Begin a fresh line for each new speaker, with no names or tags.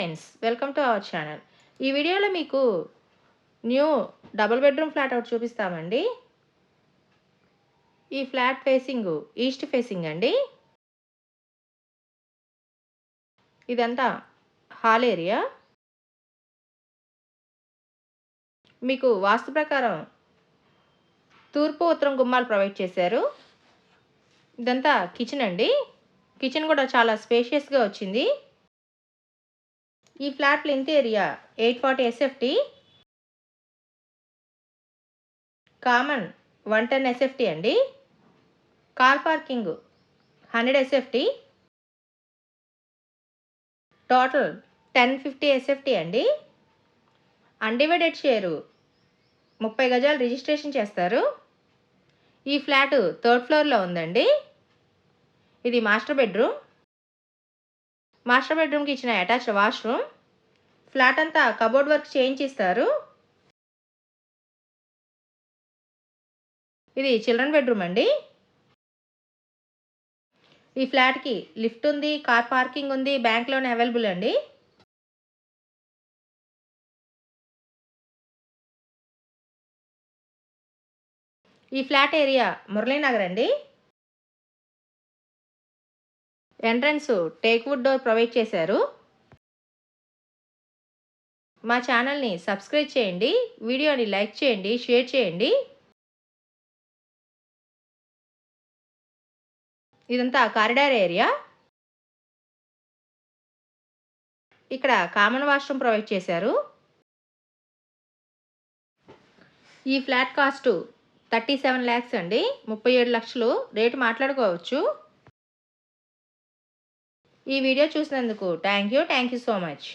Friends, welcome to our channel. ఈ వీడియోలో మీకు న్యూ డబుల్ బెడ్రూమ్ ఫ్లాట్ ఒకటి చూపిస్తామండి. ఈ ఫ్లాట్ ఫేసింగ్ ఈస్ట్ ఫేసింగ్ అండి. ఇదంతా హాల్ ఏరియా. మీకు వాస్తు ప్రకారం తూర్పు ఉత్తరం గుమ్మాలు ప్రొవైడ్ చేశారు. ఇదంతా కిచెన్ అండి. కిచెన్ కూడా చాలా స్పేషియస్గా వచ్చింది. ఈ flat length area 840 SFT, common 110 SFT అండి. Car parking 100 SFT, total 1050 SFT అండి. అన్డివైడెడ్ షేరు 30 గజాలు రిజిస్ట్రేషన్ చేస్తారు. ఈ ఫ్లాట్ 3rd ఫ్లోర్లో ఉందండి. ఇది మాస్టర్ బెడ్రూమ్. మాస్టర్ బెడ్రూమ్కి ఇచ్చిన అటాచ్డ్ వాష్రూమ్. ఫ్లాట్ అంతా కబోర్డ్ వర్క్ చేయించిస్తారు. ఇది చిల్డ్రన్ బెడ్రూమ్ అండి. ఈ ఫ్లాట్కి లిఫ్ట్ ఉంది, కార్ పార్కింగ్ ఉంది, బ్యాంక్ లోన్ అవైలబుల్ అండి. ఈ ఫ్లాట్ ఏరియా మురళీనగర్ అండి. Entrance teak wood door provide చేశారు. మా ఛానల్ని సబ్స్క్రైబ్ చేయండి, వీడియోని లైక్ చేయండి, షేర్ చేయండి. ఇదంతా కారిడార్ ఏరియా. ఇక్కడ కామన్ వాష్రూమ్ ప్రొవైడ్ చేశారు. ఈ ఫ్లాట్ కాస్ట్ 37 lakhs అండి. 37 లక్షలు రేటు మాట్లాడుకోవచ్చు. ఈ వీడియో చూసినందుకు థ్యాంక్ యూ సో మచ్.